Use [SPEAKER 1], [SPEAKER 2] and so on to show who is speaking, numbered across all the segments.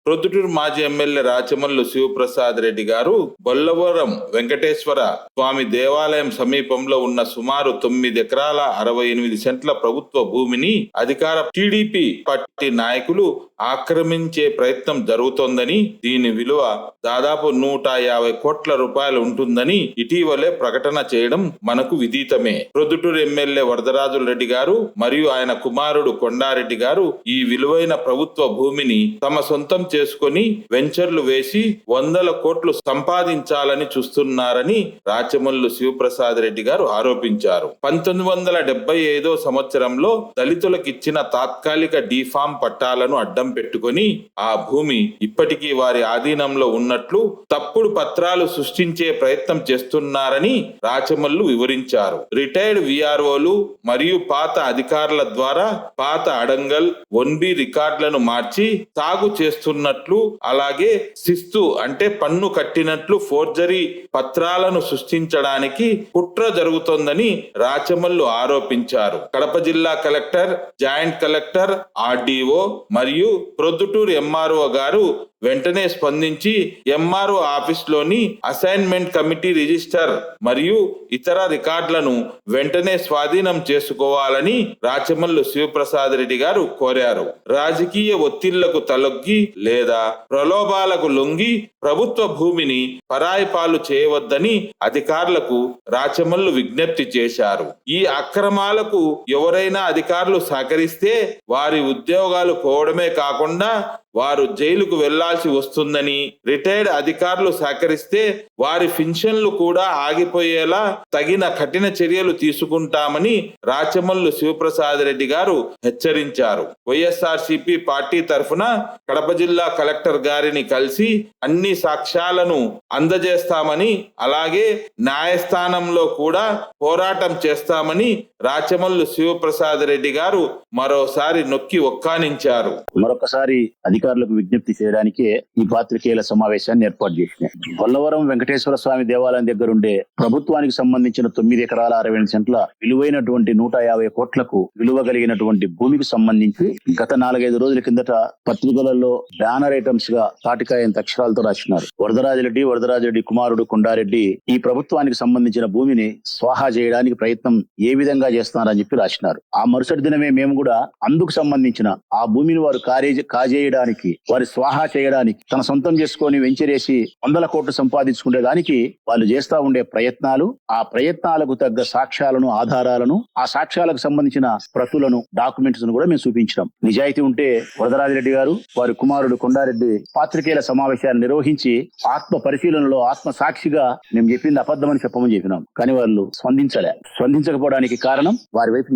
[SPEAKER 1] ప్రొద్దుటూరు మాజీ ఎమ్మెల్యే రాచమల్లు శివప్రసాద్ రెడ్డి గారు బొల్లవరం వెంకటేశ్వర స్వామి దేవాలయం సమీపంలో ఉన్న సుమారు 9 ఎకరాల 68 సెంట్ల ప్రభుత్వ భూమిని అధికార టీడీపీ పార్టీ నాయకులు ఆక్రమించే ప్రయత్నం జరుగుతోందని, దీని విలువ దాదాపు 150 కోట్ల రూపాయలు ఉంటుందని ఇటీవలే ప్రకటన చేయడం మనకు విదితమే. ప్రొద్దుటూరు ఎమ్మెల్యే వరదరాజుల రెడ్డి గారు మరియు ఆయన కుమారుడు కొండారెడ్డి గారు ఈ విలువైన ప్రభుత్వ భూమిని తమ సొంతం చేసుకొని వెంచర్లు వేసి 100 కోట్లు సంపాదించాలని చూస్తున్నారని రాచమల్లు శివప్రసాద్ రెడ్డి గారు ఆరోపించారు. 1975 సంవత్సరంలో దళితులకిచ్చిన తాత్కాలిక డిఫామ్ పట్టాలను అడ్డం పెట్టుకొని ఆ భూమి ఇప్పటికీ వారి ఆధీనంలో ఉన్నట్లు తప్పుడు పత్రాలు సృష్టించే ప్రయత్నం చేస్తున్నారని రాచమల్లు వివరించారు. రిటైర్డ్ విఆర్ఓలు మరియు పాత అధికారుల ద్వారా పాత అడంగల్ 1B రికార్డులను మార్చి సాగు చేస్తున్నట్లు, అలాగే శిస్తు అంటే పన్ను కట్టినట్లు ఫోర్జరీ పత్రాలను సృష్టించడానికి కుట్ర జరుగుతోందని రాచమల్లు ఆరోపించారు. కడప జిల్లా కలెక్టర్, జాయింట్ కలెక్టర్, ఆర్డీఓ మరియు ప్రొద్దుటూరు ఎంఆర్ఓ గారు వెంటనే స్పందించి ఎంఆర్ఓ ఆఫీస్లోని అసైన్మెంట్ కమిటీ రిజిస్టర్ మరియు ఇతర రికార్డులను వెంటనే స్వాధీనం చేసుకోవాలని రాచమల్లు శివప్రసాద్ రెడ్డి గారు కోరారు. రాజకీయ ఒత్తిళ్లకు తలొగ్గి లేదా ప్రలోభాలకు లొంగి ప్రభుత్వ భూమిని పరాయి పాలు చేయవద్దని అధికారులకు రాచమల్లు విజ్ఞప్తి చేశారు. ఈ అక్రమాలకు ఎవరైనా అధికారులు సహకరిస్తే వారి ఉద్యోగాలు పోవడమే కాకుండా వారు జైలుకు వెళ్లాల్సి వస్తుందని, రిటైర్డ్ అధికారులు సహకరిస్తే వారి పెన్షన్లు కూడా ఆగిపోయేలా తగిన కఠిన చర్యలు తీసుకుంటామని రాచమల్లు శివప్రసాద్ రెడ్డి గారు హెచ్చరించారు. వైఎస్ఆర్సీపీ పార్టీ తరఫున కడప జిల్లా కలెక్టర్ గారిని కలిసి అన్ని సాక్ష్యాలను అందజేస్తామని, అలాగే న్యాయస్థానంలో కూడా పోరాటం చేస్తామని రాచమల్లు శివప్రసాద్ రెడ్డి గారు మరోసారి నొక్కి ఒక్కానించారు.
[SPEAKER 2] మరొకసారి అధికారులకు విజ్ఞప్తి చేయడానికే ఈ పాత్రికేయుల సమావేశాన్ని ఏర్పాటు చేసినాయి. బొల్లవరం వెంకటేశ్వర స్వామి దేవాలయం దగ్గరుండే ప్రభుత్వానికి సంబంధించిన 9 ఎకరాల 68 సెంట్ల విలువైనటువంటి 150 కోట్లకు విలువ కలిగినటువంటి భూమికి సంబంధించి గత 4-5 రోజుల కిందట పత్రికలలో బ్యానర్ ఐటమ్స్ గా తాటికాయంత అక్షరాలతో రాసినారు. వరదరాజరెడ్డి కుమారుడు కొండారెడ్డి ఈ ప్రభుత్వానికి సంబంధించిన భూమిని స్వాహా చేయడానికి ప్రయత్నం ఏ విధంగా చేస్తున్నారని చెప్పి రాసినారు. ఆ మరుసటి దినమే మేము కూడా అందుకు సంబంధించిన ఆ భూమిని వారు కాజేయడానికి, వారి స్వాహా చేయడానికి, తన సొంతం చేసుకొని వెంచరేసి 100 కోట్లు సంపాదించుకునే దానికి వాళ్ళు చేస్తా ఉండే ప్రయత్నాలు, ఆ ప్రయత్నాలకు తగ్గ సాక్ష్యాలను, ఆధారాలను, ఆ సాక్ష్యాలకు సంబంధించిన ప్రతులను, డాక్యుమెంట్స్ కూడా మేము చూపించినాం. నిజాయితీ ఉంటే వరదరాజిరెడ్డి గారు, వారి కుమారుడు కొండారెడ్డి పాత్రికేయుల సమావేశాన్ని నిర్వహించి ఆత్మ పరిశీలనలో ఆత్మ సాక్షిగా మేము చెప్పింది అబద్ధమని చెప్పమని చెప్పినాం. కానీ వాళ్ళు స్పందించకపోవడానికి కారణం వారి వైపు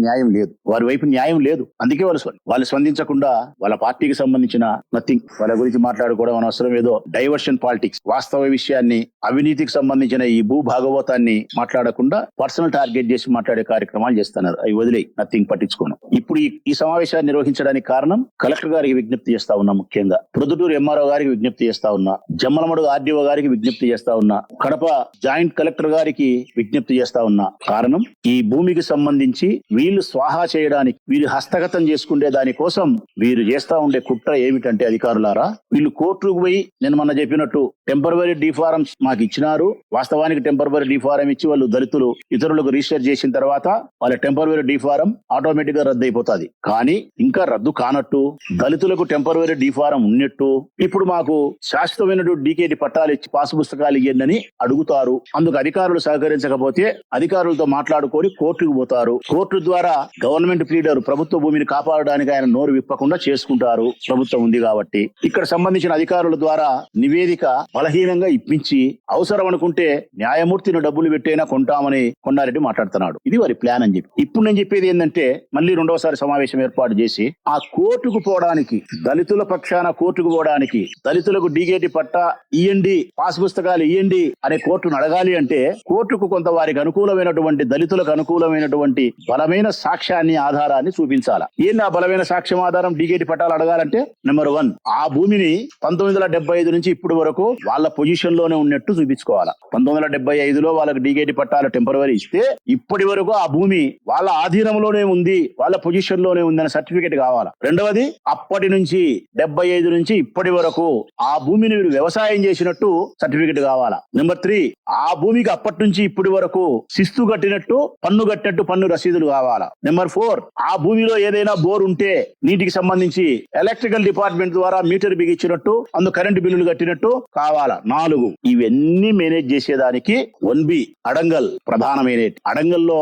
[SPEAKER 2] న్యాయం లేదు. అందుకే వాళ్ళు స్పందించకుండా వాళ్ళ పార్టీకి సంబంధించిన నథింగ్, వాళ్ళ గురించి మాట్లాడుకోవడం అనవసరం, ఏదో డైవర్షన్ పాలిటిక్స్, వాస్తవ విషయాన్ని, అవినీతికి సంబంధించిన ఈ భూ భాగవతాన్ని మాట్లాడకుండా పర్సనల్ టార్గెట్ చేసి మాట్లాడే కార్యక్రమాలు చేస్తున్నారు. అవి వదిలేయి, నథింగ్ పట్టించుకోను. ఇప్పుడు ఈ సమావేశాన్ని నిర్వహించడానికి కారణం కలెక్టర్ గారికి విజ్ఞప్తి చేస్తా ఉన్నా, ముఖ్యంగా ప్రొద్దుటూరు ఎంఆర్ఓ గారికి విజ్ఞప్తి చేస్తా ఉన్నా, జమ్మలమడుగు ఆర్డీఓ గారికి విజ్ఞప్తి చేస్తా ఉన్నా, కడప జాయింట్ కలెక్టర్ గారికి విజ్ఞప్తి చేస్తా ఉన్నా. కారణం ఈ భూమికి సంబంధించి వీళ్ళు స్వాహా చేయడానికి, వీళ్ళు హస్తగతం చేసుకునే దానికోసం వీరు చేస్తా ఉండే కుట్ర ఏమిటంటే, అధికారులారా, వీళ్ళు కోర్టుకు పోయి నేను మొన్న చెప్పినట్టు టెంపరవరీ డిఫారమ్స్ మాకు ఇచ్చినారు. వాస్తవానికి టెంపరవరీ డిఫారం ఇచ్చి వాళ్ళు దళితులు ఇతరులకు రిజిస్టర్ చేసిన తర్వాత వాళ్ళ టెంపరవరీ డిఫారం ఆటోమేటిక్ గా రద్దు అయిపోతుంది. కానీ ఇంకా రద్దు కానట్టు, దళితులకు టెంపరవరీ డిఫారం ఉన్నట్టు ఇప్పుడు మాకు శాశ్వతమైనటువంటి డీకేటీ పట్టాలు ఇచ్చి పాసు పుస్తకాలు ఇవ్వండి అడుగుతారు. అందుకు అధికారులు సహకరించకపోతే అధికారులతో మాట్లాడుకొని కోర్టుకు పోతారు. కోర్టు ద్వారా గవర్నమెంట్ ప్లీడర్ ప్రభుత్వ భూమిని కాపాడడానికి ఆయన నోరు విప్పకుండా చేసుకుంటారు. ప్రభుత్వం ఉంది కాబట్టి ఇక్కడ సంబంధించిన అధికారుల ద్వారా నివేదిక బలహీనంగా ఇప్పించి అవసరం అనుకుంటే న్యాయమూర్తిని డబ్బులు పెట్టైనా కొంటామని కొండారెడ్డి మాట్లాడుతున్నాడు. ఇది వారి ప్లాన్ అని చెప్పి ఇప్పుడు నేను చెప్పేది ఏంటంటే, మళ్ళీ రెండోసారి సమావేశం ఏర్పాటు చేసి ఆ కోర్టుకు పోవడానికి, దళితుల పక్షాన కోర్టుకు పోవడానికి, దళితులకు డీకేటీ పట్టా ఇయ్యండి, పాస్ పుస్తకాలు ఇయ్యండి అనే కోర్టును అడగాలి అంటే కోర్టుకు కొంత వారికి అనుకూలమైనటువంటి, దళితులకు అనుకూలమైనటువంటి బలమైన సాక్ష్యాన్ని, ఆధారాన్ని చూపించాలా. ఏంది ఆ బలమైన సాక్ష్యం, ఆధారం? డీకేటీ పట్టాలు అడగాలంటే నెంబర్ నెంబర్ 1, ఆ భూమిని 1975 నుంచి ఇప్పటి వరకు వాళ్ళ పొజిషన్ లోనే ఉన్నట్టు చూపించుకోవాలా. 1975లో వాళ్ళకి డీకేటీ పట్టాలు టెంపరవరీ ఇస్తే ఇప్పటి వరకు ఆ భూమి వాళ్ళ ఆధీనంలోనే ఉంది, వాళ్ళ పొజిషన్ లోనే ఉందనే సర్టిఫికేట్ కావాలా. రెండవది, అప్పటి నుంచి 75 నుంచి ఇప్పటి వరకు ఆ భూమిని వీరు వ్యవసాయం చేసినట్టు సర్టిఫికేట్ కావాలా. నెంబర్ 3, ఆ భూమికి అప్పటి నుంచి ఇప్పటి వరకు శిస్తు కట్టినట్టు, పన్ను కట్టినట్టు పన్ను రసీదులు కావాలా. నెంబర్ 4, ఆ భూమిలో ఏదైనా బోర్ ఉంటే నీటికి సంబంధించి ఎలక్ట్రికల్ డిపార్ట్మెంట్ ద్వారా మీటర్ బిగించినట్టు, అందు కరెంటు బిల్లులు కట్టినట్టు కావాలా. 4, ఇవన్నీ మేనేజ్ చేసేదానికి 1B అడంగల్ ప్రధానమైన. అడంగల్లో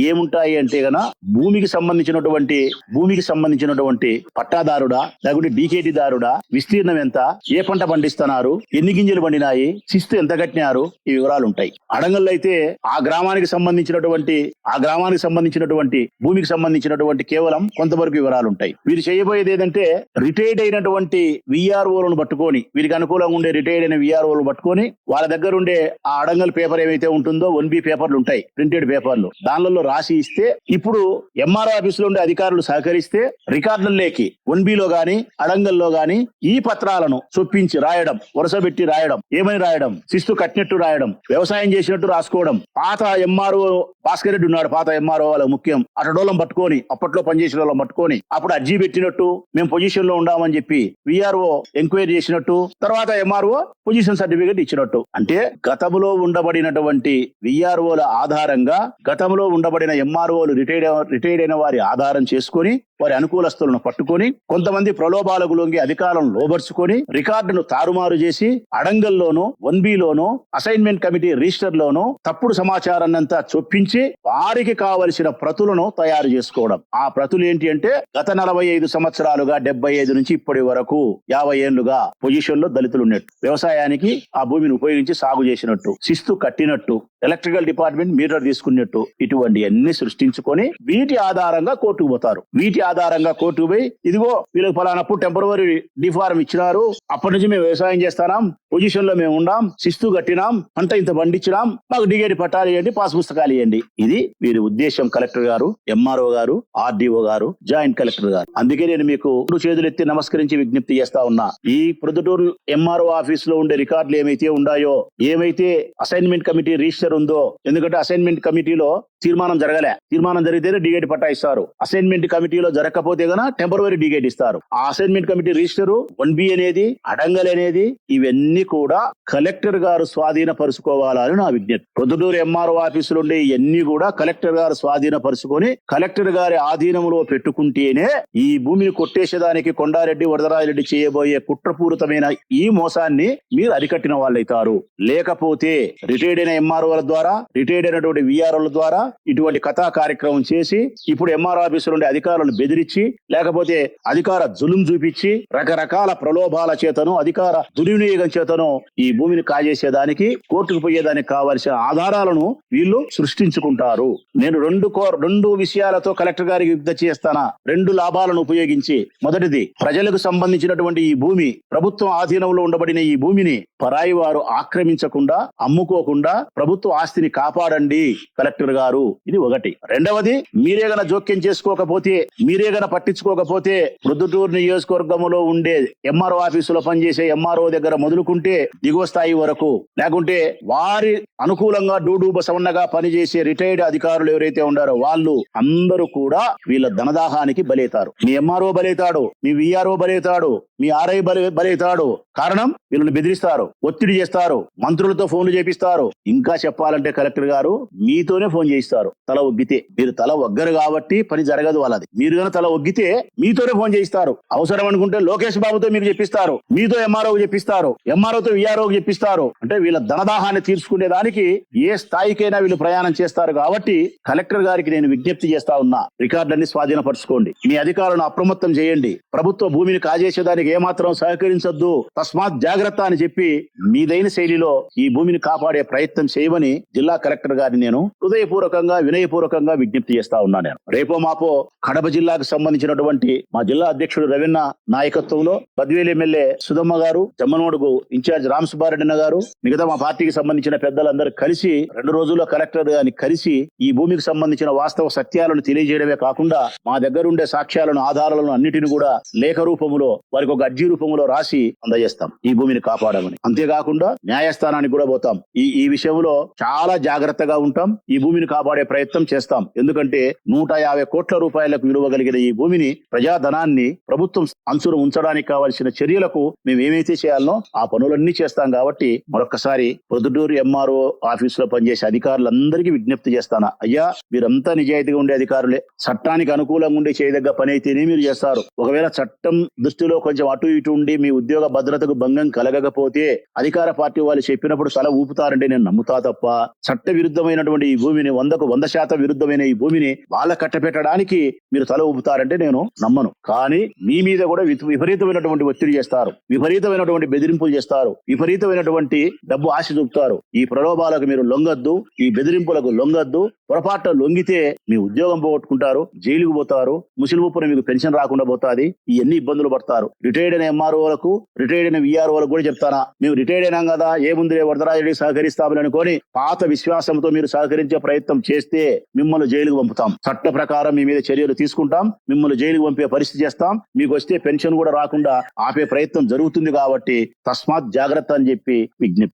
[SPEAKER 2] ఏముంటాయి అంటే గన భూమికి సంబంధించినటువంటి పట్టాదారుడా లేకుంటే డీకేటీ దారుడా, విస్తీర్ణం ఎంత, ఏ పంట పండిస్తున్నారు, ఎన్ని గింజలు పండినాయి, శిస్తు ఎంత కట్టినారు, ఈ వివరాలు ఉంటాయి. అడంగల్లో అయితే ఆ గ్రామానికి సంబంధించినటువంటి భూమికి సంబంధించినటువంటి కేవలం కొంతవరకు వివరాలు ఉంటాయి. వీరు చేయబోయేది ఏంటంటే రిటైర్డ్ అయినటువంటి విఆర్ఓలను పట్టుకొని, వీరికి అనుకూలంగా ఉండే రిటైర్డ్ అయిన విఆర్ఓలను పట్టుకొని వాళ్ళ దగ్గర ఉండే ఆ అడంగల్ పేపర్ ఏమైతే ఉంటుందో 1B పేపర్లు ఉంటాయి, ప్రింటెడ్ పేపర్లు, దానిలో రాసి ఇస్తే ఇప్పుడు ఎంఆర్ఓ ఆఫీస్ లో ఉండే అధికారులు సహకరిస్తే రికార్డుల్లోకి 1Bలో గాని అడంగల్లో గాని ఈ పత్రాలను చొప్పించి రాయడం, వరుస పెట్టి రాయడం, ఏమని రాయడం, శిస్తు కట్టినట్టు రాయడం, వ్యవసాయం చేసినట్టు రాసుకోవడం. పాత ఎంఆర్ఓ భాస్కర్ రెడ్డి ఉన్నాడు, పాత ఎంఆర్ఓ వాళ్ళ ముఖ్యం, అటడోళ్ళం పట్టుకొని, అప్పట్లో పనిచేసిన వాళ్ళం పట్టుకొని అప్పుడు అర్జీ పెట్టినట్టు, మేము పొజిషన్ లో ఉండామని చెప్పి విఆర్ఓ ఎంక్వైరీ చేసినట్టు, తర్వాత ఎంఆర్ఓ పొజిషన్ సర్టిఫికేట్ ఇచ్చినట్టు. అంటే గతంలో ఉండబడినటువంటి విఆర్ఓల ఆధారంగా, గతంలో ఉండబడిన ఎంఆర్ఓలు రిటైర్డ్ అయిన వారి ఆధారం చేసుకొని, వారి అనుకూలస్తులను పట్టుకొని, కొంతమంది ప్రలోభాలకు లొంగి అధికారులను లోబర్చుకొని రికార్డును తారుమారు చేసి అడంగల్లోనూ 1Bలోనూ అసైన్మెంట్ కమిటీ రిజిస్టర్ లోనూ తప్పుడు సమాచారాన్ని అంతా చొప్పించి వారికి కావలసిన ప్రతులను తయారు చేసుకోవడం. ఆ ప్రతులు ఏంటి అంటే గత 45 సంవత్సరాలుగా 75 నుంచి ఇప్పటి వరకు 50 ఏళ్లుగా పొజిషన్ లో దళితులు ఉన్నట్టు, వ్యవసాయానికి ఆ భూమిని ఉపయోగించి సాగు చేసినట్టు, శిస్తు కట్టినట్టు, ఎలక్ట్రికల్ డిపార్ట్మెంట్ మీటర్ తీసుకున్నట్టు, ఇటువంటి అన్ని సృష్టించుకొని వీటి ఆధారంగా కోర్టుకు పోతారు. వీటి ఆధారంగా కోర్టుకు పోయి, ఇదిగో వీళ్ళకి ఫలానప్పుడు టెంపరవరీ డిఫార్మ్ ఇచ్చినారు, అప్పటి నుంచి మేము వ్యవసాయం చేస్తాం, పొజిషన్ లో మేము ఉండాం, శిస్తు కట్టినాం, పంట ఇంత పండించినాం, మాకు డిగేటి పట్టాలు ఇవ్వండి, పాస్ పుస్తకాలు ఇవ్వండి. ఇది వీరి ఉద్దేశం. కలెక్టర్ గారు, ఎంఆర్ఓ గారు, ఆర్డీఓ గారు, జాయింట్ కలెక్టర్ గారు. అందుకే నేను మీకు చేతులెత్తి నమస్కరించి విజ్ఞప్తి చేస్తా ఉన్నా. ఈ ప్రొద్దుటూరు ఎంఆర్ఓ ఆఫీస్ లో ఉండే రికార్డులు ఏమైతే ఉన్నాయో, ఏమైతే అసైన్మెంట్ కమిటీ రిజిస్టర్ ఉందో, ఎందుకంటే అసైన్మెంట్ కమిటీలో తీర్మానం జరగలే, తీర్మానం జరిగితేనే డిగేట్ పట్టా ఇస్తారు. అసైన్మెంట్ కమిటీలో జరగకపోతే గన టెంపరవరీ డిగేట్ ఇస్తారు. ఆ అసైన్మెంట్ కమిటీ రిజిస్టర్ 1B అనేది, అడంగల్ అనేది, ఇవన్నీ కూడా కలెక్టర్ గారు స్వాధీనపరుచుకోవాలని నా విజ్ఞప్తి. ప్రొద్దుటూరు ఎంఆర్ఓ ఆఫీసులు ఉండే ఇవన్నీ కూడా కలెక్టర్ గారు స్వాధీనపరుచుకొని కలెక్టర్ గారి ఆధీనంలో పెట్టుకుంటేనే ఈ భూమిని కొట్టేసేదానికి కొండారెడ్డి, వరదరాజరెడ్డి చేయబోయే కుట్రపూరితమైన ఈ మోసాన్ని మీరు అరికట్టిన వాళ్ళైతారు. లేకపోతే రిటైర్డ్ అయిన ఎంఆర్ఓల ద్వారా, రిటైర్డ్ అయినటువంటి విఆర్ఓల ద్వారా ఇటువంటి కథా కార్యక్రమం చేసి ఇప్పుడు ఎంఆర్ఓ ఆఫీసులో ఉండే అధికారులను బెదిరించి, లేకపోతే అధికార జులుం చూపించి, రకరకాల ప్రలోభాల చేతను, అధికార దుర్వినియోగం చేతను ఈ భూమిని కాజేసేదానికి, కోర్టుకు పోయేదానికి కావాల్సిన ఆధారాలను వీళ్ళు సృష్టించుకుంటారు. నేను రెండు విషయాలతో కలెక్టర్ గారికి విజ్ఞప్తి చేస్తానా. 2 లాభాలను ఉపయోగించి, మొదటిది, ప్రజలకు సంబంధించినటువంటి ఈ భూమి, ప్రభుత్వం ఆధీనంలో ఉండబడిన ఈ భూమిని పరాయి వారు ఆక్రమించకుండా, అమ్ముకోకుండా ప్రభుత్వ ఆస్తిని కాపాడండి కలెక్టర్ గారు. ఇది ఒకటి. రెండవది, మీరే గన జోక్యం చేసుకోకపోతే, మీరే గన పట్టించుకోకపోతే, ప్రొద్దుటూరు నియోజకవర్గంలో ఉండే ఎంఆర్ఓ ఆఫీసులో పనిచేసే ఎంఆర్ఓ దగ్గర మొదలుకుంటే దిగువ స్థాయి వరకు, లేకుంటే వారి అనుకూలంగా డూడు బసవన్నగా పనిచేసే రిటైర్డ్ అధికారులు ఎవరైతే ఉండారో వాళ్ళు అందరూ కూడా వీళ్ళ ధనదాహానికి బలైతారు. మీ ఎంఆర్ఓ బలైతాడు, మీ విఆర్ఓ బలైతాడు, మీ ఆర్ఐ బలైతాడు. కారణం, వీళ్ళని బెదిరిస్తారు, ఒత్తిడి చేస్తారు, మంత్రులతో ఫోన్లు చేపిస్తారు. ఇంకా చెప్పాలంటే కలెక్టర్ గారు మీతోనే ఫోన్ చేయిస్తారు తల ఒగ్గితే. మీరు తల ఒగ్గరు కాబట్టి పని జరగదు వాళ్ళది. మీరు కనుక తల ఒగ్గితే మీతోనే ఫోన్ చేయిస్తారు. అవసరం అనుకుంటే లోకేష్ బాబుతో మీకు చెప్పిస్తారు, మీతో ఎంఆర్ఓకి చెప్పిస్తారు, ఎంఆర్ఓతో విఆర్ఓకి చెప్పిస్తారు. అంటే వీళ్ళ ధనదాహాన్ని తీర్చుకునే దానికి ఏ స్థాయికైనా వీళ్ళు ప్రయాణం చేస్తారు. కాబట్టి కలెక్టర్ గారికి నేను విజ్ఞప్తి చేస్తా ఉన్నా, రికార్డులన్నీ స్వాధీనపరచుకోండి, మీ అధికారులను అప్రమత్తం చేయండి, ప్రభుత్వ భూమిని కాజేసేదానికి ఏమాత్రం సహకరించొద్దు, తస్మాత్ జాగ్రత్త అని చెప్పి మీదైన శైలిలో ఈ భూమిని కాపాడే ప్రయత్నం చేయమని తెలుసుకొని జిల్లా కలెక్టర్ గారిని నేను హృదయపూర్వకంగా వినయపూర్వకంగా విజ్ఞప్తి చేస్తా ఉన్నాను. నేను రేపో మాపో కడప జిల్లాకు సంబంధించినటువంటి మా జిల్లా అధ్యక్షుడు రవీణ నాయకత్వంలో బద్వేలు ఎమ్మెల్యే సుధమ్మ గారు, జమ్మనోడుగు ఇన్ఛార్జ్ రామ్ సుబ్బారెడ్డి గారు, మిగతా మా పార్టీకి సంబంధించిన పెద్దలందరూ కలిసి 2 రోజుల్లో కలెక్టర్ గారిని కలిసి ఈ భూమికి సంబంధించిన వాస్తవ సత్యాలను తెలియజేయడమే కాకుండా మా దగ్గర ఉండే సాక్ష్యాలను, ఆధారాలను అన్నిటిని కూడా లేఖ రూపంలో వారికి ఒక అర్జీ రూపంలో రాసి అందజేస్తాం ఈ భూమిని కాపాడమని. అంతేకాకుండా న్యాయస్థానానికి కూడా పోతాం. ఈ విషయంలో చాలా జాగ్రత్తగా ఉంటాం. ఈ భూమిని కాపాడే ప్రయత్నం చేస్తాం. ఎందుకంటే 150 కోట్ల రూపాయలకు విలువ కలిగిన ఈ భూమిని, ప్రజాధనాన్ని ప్రభుత్వం అంచున ఉంచడానికి కావాల్సిన చర్యలకు మేము ఏమైతే చేయాలనో ఆ పనులన్నీ చేస్తాం. కాబట్టి మరొక్కసారి ప్రొద్దుటూరు ఎంఆర్ఓ ఆఫీస్ లో పనిచేసే అధికారులందరికీ విజ్ఞప్తి చేస్తాను. అయ్యా, మీరంతా నిజాయితీగా ఉండే అధికారులే. చట్టానికి అనుకూలంగా ఉండే చేయదగ్గ పని అయితేనే మీరు చేస్తారు. ఒకవేళ చట్టం దృష్టిలో కొంచెం అటు ఇటు ఉండి మీ ఉద్యోగ భద్రతకు భంగం కలగకపోతే అధికార పార్టీ వాళ్ళు చెప్పినప్పుడు తల ఊపుతారంటే నేను నమ్ముతా తప్ప, చట్ట విరుద్ధమైనటువంటి ఈ భూమిని 100% విరుద్ధమైన ఈ భూమిని వాళ్ళ కట్టపెట్టడానికి మీరు తల ఊపుతారంటే నేను నమ్మను. కానీ మీ మీద కూడా విపరీతమైనటువంటి ఒత్తిడి చేస్తారు, విపరీతమైనటువంటి బెదిరింపులు చేస్తారు, విపరీతమైనటువంటి డబ్బు ఆశ చూపుతారు. ఈ ప్రలోభాలకు మీరు లొంగద్దు, ఈ బెదిరింపులకు లొంగద్దు. పొరపాటు లొంగితే మీ ఉద్యోగం పోగొట్టుకుంటారు, జైలుకు పోతారు, ముసిలిముప్పున మీకు పెన్షన్ రాకుండా పోతాది. ఈ ఎన్ని ఇబ్బందులు పడతారు. రిటైర్డ్ అయిన ఎంఆర్ఓలకు, రిటైర్డ్ అయిన విఆర్ఓలకు కూడా చెప్తానా, మేము రిటైర్డ్ అయినాం కదా, ఏముంది వరదరాజుడికి సహకరిస్తామని అనుకొని పాత విశ్వాసంతో మీరు సహకరించే ప్రయత్నం చేస్తే మిమ్మల్ని జైలుకు పంపుతాం. చట్ట ప్రకారం మీ మీద చర్యలు తీసుకుంటాం, మిమ్మల్ని జైలుకు పంపే పరిస్థితి చేస్తాం. మీకు వస్తే పెన్షన్ కూడా రాకుండా ఆపే ప్రయత్నం జరుగుతుంది. కాబట్టి తస్మాత్ జాగ్రత్త అని చెప్పి విజ్ఞప్తి.